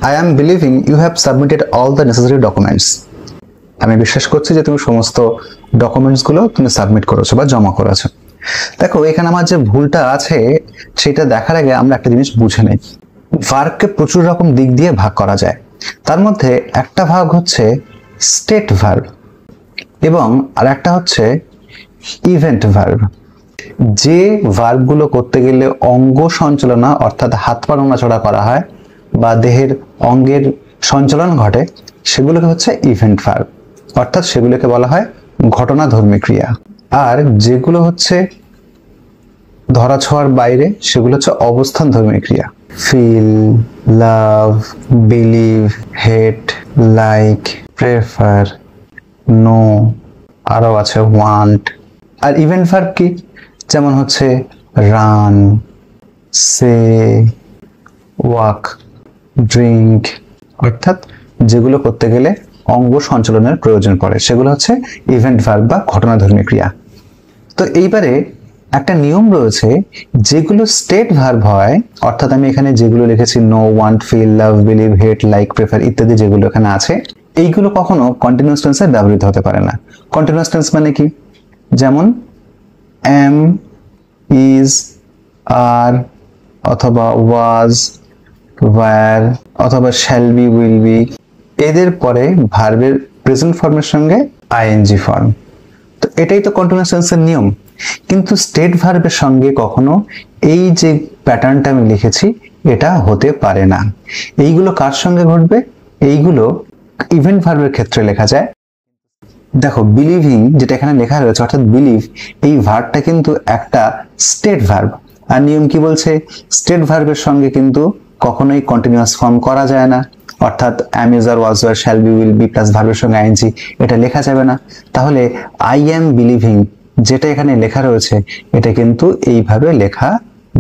I am believing you have submitted all the necessary documents. আমি বিশ্বাস করছি যে তুমি সমস্ত ডকুমেন্টসগুলো তুমি সাবমিট করেছো বা জমা করেছো। দেখো এখানে আমার যে ভুলটা আছে সেটা দেখার আগে আমরা একটা জিনিস বুঝে নেই। ভার্বকে প্রচুর রকম দিক দিয়ে ভাগ করা যায়। তার মধ্যে একটা ভাগ হচ্ছে স্টেট ভার্ব এবং আরেকটা হচ্ছে ইভেন্ট ভার্ব। যে ভার্বগুলো করতে গেলে অঙ্গ সঞ্চালনা অর্থাৎ হাত পা নড়াচড়া করা হয় বা দেহের অঙ্গের সঞ্চালন ঘটে সেগুলোকে হচ্ছে ইভেন্ট ভার্ব, অর্থাৎ সেগুলোকে বলা হয় ঘটনাধর্মী ক্রিয়া। আর যেগুলো হচ্ছে ধরাছোঁয়ার বাইরে সেগুলো হচ্ছে অবস্থানধর্মী ক্রিয়া। ফিল, লাভ, বিলিভ, হেট, লাইক, প্রেফার, নো, আরো আছে ওয়ান্ট। আর ইভেন্ট ভার্ব কি? যেমন হচ্ছে রান, সে, ওয়াক, ড্রিঙ্ক, অর্থাৎ যেগুলো করতে গেলে অঙ্গ সঞ্চালনের প্রয়োজন পড়ে সেগুলো হচ্ছে ইভেন্ট ভার্ব বা ঘটনাধর্মী ক্রিয়া। তো এইবারে একটা নিয়ম রয়েছে, যেগুলো স্টেট ভার্ব হয়, অর্থাৎ আমি এখানে যেগুলো লিখেছি নো, ওয়ান্ট, ফিল, লাভ, বিলিভ, হেট, লাইক, প্রেফার ইত্যাদি যেগুলো এখানে আছে, এইগুলো কখনো কন্টিনিউয়াস টেন্সে ব্যবহৃত হতে পারে না। কন্টিনিউয়াস টেন্স মানে কি? যেমন এম, ইজ, আর, অথবা ওয়াজ, ওয়্যার, অথবা শ্যাল বি, উইল বি, এদের পরে ভার্বের প্রেজেন্ট ফর্মের সঙ্গে আইএনজি ফর্ম। তো এটাই তো কন্টিনিউয়াস টেন্সের নিয়ম। কিন্তু স্টেট ভার্বের সঙ্গে কখনো এই যে প্যাটার্নটা আমি লিখেছি এটা হতে পারে না। এইগুলো কার সঙ্গে ঘটবে? এইগুলো ইভেন্ট ভার্বের ক্ষেত্রে লেখা যায়। দেখো বিলিভিং যেটা এখানে লেখা রয়েছে অর্থাৎ বিলিভ, এই ভার্বটা কিন্তু একটা স্টেট ভার্ব। আর নিয়ম কি বলছে? স্টেট ভার্বের সঙ্গে কিন্তু কখনোই কন্টিনিউয়াস ফর্ম করা যায় না, অর্থাৎ am, is, are, was, were, shall be, will be plus ভার্বের সঙ্গে আইএনজি এটা লেখা যাবে না। তাহলে আই এম বিলিভিং যেটা এখানে লেখা রয়েছে এটা কিন্তু এইভাবে লেখা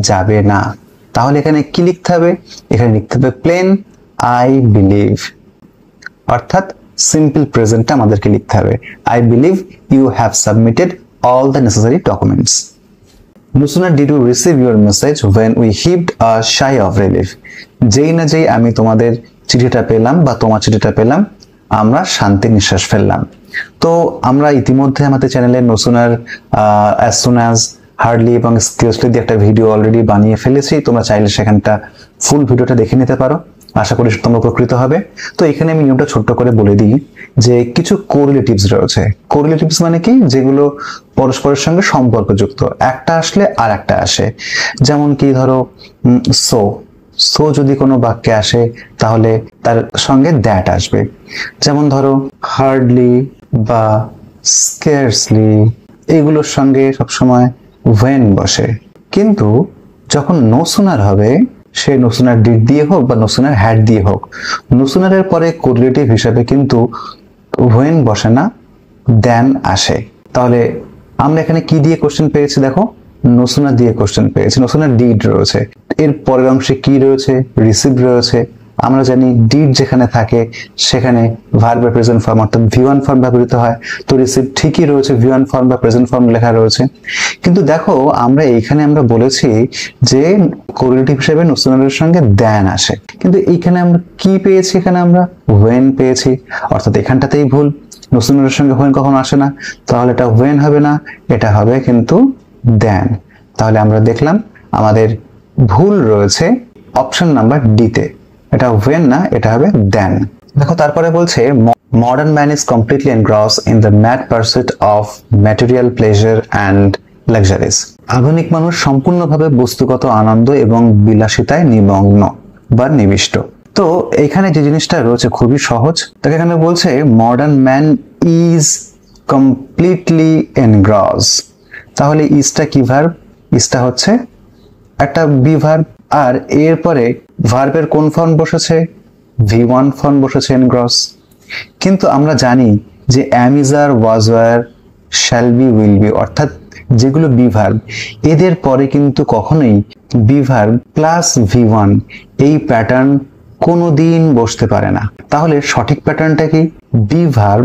যাবে না। তাহলে এখানে কি লিখতে হবে? এখানে লিখতে হবে প্লেন আই বিলিভ, অর্থাৎ সিম্পল প্রেজেন্টটা আমাদেরকে লিখতে হবে। I believe you have submitted all the necessary documents. No sooner did we receive your message when we heaved a sigh of relief. যেই না যেই আমি তোমাদের চিঠিটা পেলাম বা তোমার চিঠিটা পেলাম আমরা শান্তি নিঃশ্বাস ফেললাম। তো আমরা ইতিমধ্যে আমাদের চ্যানেলে No sooner, as soon as, hardly এবং seriously দিয়ে একটা ভিডিও অলরেডি বানিয়ে ফেলেছি। তোমরা চাইলে সেখানটা ফুল ভিডিওটা দেখে নিতে পারো, আশা করি তোমরা উপকৃত হবে। তো এখানে আমি নিয়মটা ছোট্ট করে বলে দিই যে কিছু কোরিলেটিভস রয়েছে। কোরিলেটিভস মানে কি? যেগুলো পরস্পরের সঙ্গে সম্পর্কযুক্ত, একটা আসলে আর একটা আসে। যেমন কি ধরো সো, সো যদি কোনো বাক্যে আসে তাহলে তার সঙ্গে দ্যাট আসবে। যেমন ধরো হার্ডলি বা স্কেয়ারসলি, এগুলোর সঙ্গে সবসময় when বসে। কিন্তু যখন নো সুনার হবে, সে নো সুনার ডিড দিয়ে হোক বা নো সুনার হ্যাড দিয়ে হোক, নো সুনারের পরে কোরিলেটিভ হিসাবে কিন্তু when বসে না, দেন আসে। তাহলে আমরা এখানে কি দিয়ে কোশ্চেন পেয়েছি? দেখো নো সুনার দিয়ে কোশ্চেন পেয়েছি। নো সুনার ডিড রয়েছে, এর পরের অংশে কি রয়েছে? রিসিভ রয়েছে। আমরা জানি ডিড যেখানে থাকে সেখানে ভার্বের প্রেজেন্ট ফর্ম অর্থাৎ V1 ফর্ম ব্যবহৃত হয়। তো রিসিভ ঠিকই রয়েছে, V1 ফর্ম বা প্রেজেন্ট ফর্ম লেখা রয়েছে। কিন্তু দেখো আমরা এইখানে আমরা বলেছি যে কোরিলেটিভ হিসেবে নো সুনারের সঙ্গে দেন আসে, কিন্তু এইখানে আমরা কি পেয়েছি? এখানে আমরা when পেয়েছি, অর্থাৎ এখানটাতেই ভুল। নো সুনারের সঙ্গে when কখনো আসে না, তাহলে এটা when হবে না, এটা হবে কিন্তু দেন। তাহলে আমরা দেখলাম আমাদের ভুল রয়েছে অপশন নাম্বার ডি তে, এটা when না, এটা হবে দেন। দেখো তারপরে বলছে modern man is completely engrossed in the mad pursuit of material pleasure and luxuries. আধুনিক মানুষ সম্পূর্ণভাবে বস্তুগত আনন্দ এবং বিলাসিতায় নিমগ্ন বা নিবিষ্ট। তো এখানে যে জিনিসটা রয়েছে খুবই সহজ। তাকে এখানে বলছে মডার্ন ম্যান ইজ কমপ্লিটলি এনগ্রস। তাহলে ইজটা কি ভার্ব? ইজটা হচ্ছে একটা বি ভার্ব, আর এরপরে ভার্বের কোন ফর্ম বসেছে? V1 ফর্ম বসেছে, এনগ্রস। কিন্তু আমরা জানি যে am, is, are, was, were, shall be, will be অর্থাৎ যেগুলো বি ভার্ব, এদের পরে কিন্তু কখনোই বি ভার্ব প্লাস V1 এই প্যাটার্ন কোনোদিন বসতে পারে না। তাহলে সঠিক প্যাটার্নটা কি? বি ভার্ব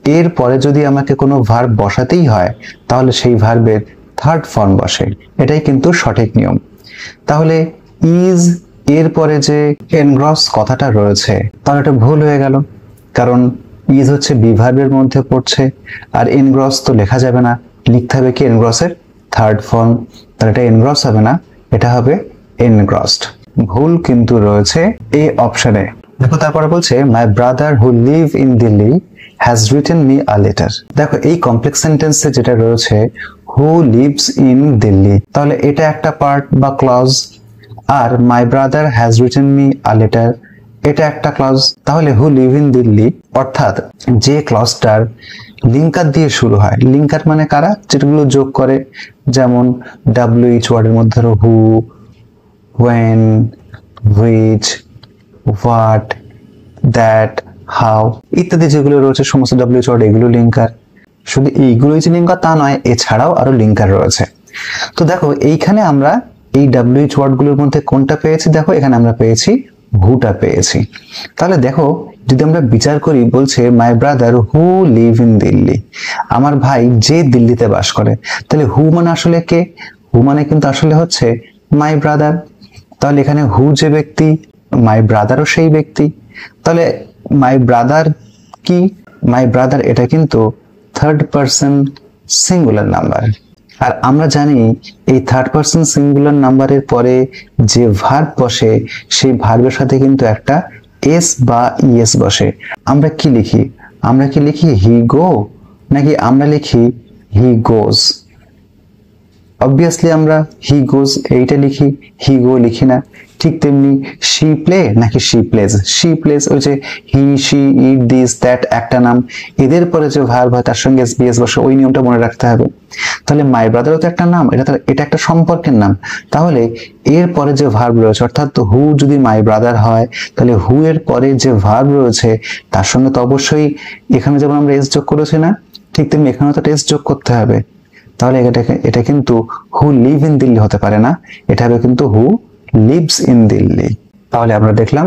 এর পরে যদি আমাকে কোনো ভার্ব বসাতেই হয় তাহলে সেই ভার্বের থার্ড ফর্ম বসে, এটাই কিন্তু সঠিক নিয়ম। তাহলে ইজ এরপরে যে এনগ্রস কথাটা রয়েছে তাহলে এটা ভুল হয়ে গেল, কারণ ইজ হচ্ছে বি ভার্বের মধ্যে পড়ছে, আর এনগ্রস তো লেখা যাবে না, লিখতে হবে কি এনগ্রসের থার্ড ফর্ম, তাহলে এটা এনগ্রস হবে না, এটা হবে এনগ্রসড। ভুল কিন্তু রয়েছে এই অপশনে। দেখো তারপরে বলছে my brother who live in Delhi has written me a letter. দেখো এই কমপ্লেক্স সেন্টেন্সে যেটা রয়েছে হু লিভস ইন দিল্লি, তাহলে এটা একটা পার্ট বা ক্লজ, আর my brother has written me a letter এটা একটা ক্লজ। তাহলে হু লিভ ইন দিল্লি অর্থাৎ যে ক্লজটার লিঙ্কার দিয়ে শুরু হয়, লিঙ্কার মানে কারা, যেগুলো যোগ করে, যেমন WH ওয়ার্ডের মধ্যে ধরো হু, when, which, what, that, how ইত্যাদি যেগুলো রয়েছে সমস্ত WH ওয়ার্ড এগুলো লিঙ্কার। শুধু এইগুলোই যে লিঙ্কার তা নয়, এছাড়াও আরো লিঙ্কার রয়েছে। তো দেখো এইখানে আমরা এই WH ওয়ার্ডগুলোর মধ্যে কোনটা পেয়েছি, দেখো এখানে আমরা পেয়েছি হুটা পেয়েছি। তাহলে দেখো যদি আমরা বিচার করি, বলছে my brother who live in Delhi, আমার ভাই যে দিল্লিতে বাস করে, তাহলে হু মানে আসলে কে, হু মানে কিন্তু আসলে হচ্ছে মাই ব্রাদার। তাহলে এখানে হু যে ব্যক্তি, মাই ব্রাদারও সেই ব্যক্তি। তাহলে মাই ব্রাদার কি, মাই ব্রাদার এটা কিন্তু থার্ড পারসন সিঙ্গুলার নাম্বার, আর আমরা জানি এই থার্ড পারসন সিঙ্গুলার নাম্বারের পরে যে ভার্ব বসে সেই ভার্বের সাথে কিন্তু একটা এস বা ইএস বসে। আমরা কি লিখি, আমরা কি লিখি হি গো, নাকি আমরা লিখি হি গোজ? অবভিয়াসলি আমরা হি গোজ এইটা লিখি, হি গো লিখি না। ঠিক তেমনি শি প্লে নাকি শি প্লেজ, শি প্লেজ ওই যে হি, শি, ইট, দিস, দ্যাট একটা নাম, এদের পরে যে ভার্ব হয় তার সঙ্গে এসবিএস বসে, ওই নিয়মটা মনে রাখতে হবে। তাহলে মাই ব্রাদারও তো একটা নাম, এটা একটা সম্পর্কের নাম। তাহলে এর পরে যে ভার্ব রয়েছে, অর্থাৎ হু যদি মাই ব্রাদার হয়, তাহলে হু এর পরে যে ভার্ব রয়েছে তার সঙ্গে তো অবশ্যই এখানে যেমন আমরা এস যোগ করেছি না, ঠিক তেমনি এখানেও তো এস যোগ করতে হবে। তাহলে এটা কিন্তু হু লিভ ইন দিল্লি হতে পারে না, এটা হবে কিন্তু হু লিভস ইন দিল্লি। তাহলে আমরা দেখলাম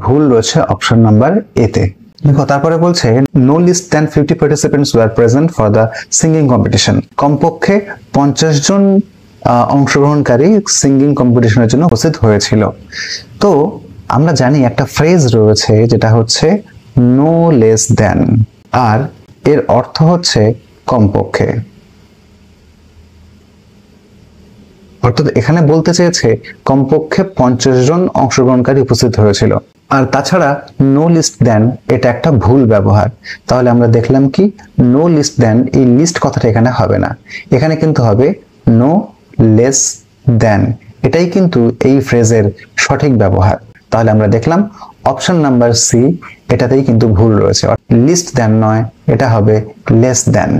ভুল রয়েছে অপশন নাম্বার এ তে। দেখো তারপরে বলছে no less than 50 participants were present for the singing competition. কমপক্ষে 50 জন অংশগ্রহণকারী সিঙ্গিং কম্পিটিশনের জন্য উপস্থিত হয়েছিল। তো আমরা জানি একটা ফ্রেজ রয়েছে যেটা হচ্ছে নো লেস দ্যান, আর এর অর্থ হচ্ছে কমপক্ষে। অর্থাৎ এখানে বলতে চেয়েছে কমপক্ষে 50 জন অংশগ্রহণকারী উপস্থিত হয়েছিল। আর তাছাড়া নো লিস্ট দেন এটা একটা ভুল ব্যবহার। তাহলে আমরা দেখলাম কি নো লিস্ট দেন, এই লিস্ট কথাটা এখানে হবে না, এখানে কিন্তু হবে নো লেস দেন। এটাই কিন্তু এই ফ্রেজের সঠিক ব্যবহার। তাহলে আমরা দেখলাম অপশন নাম্বার সি এটাতেই কিন্তু ভুল রয়েছে, লিস্ট দেন নয়, এটা হবে লেস দেন।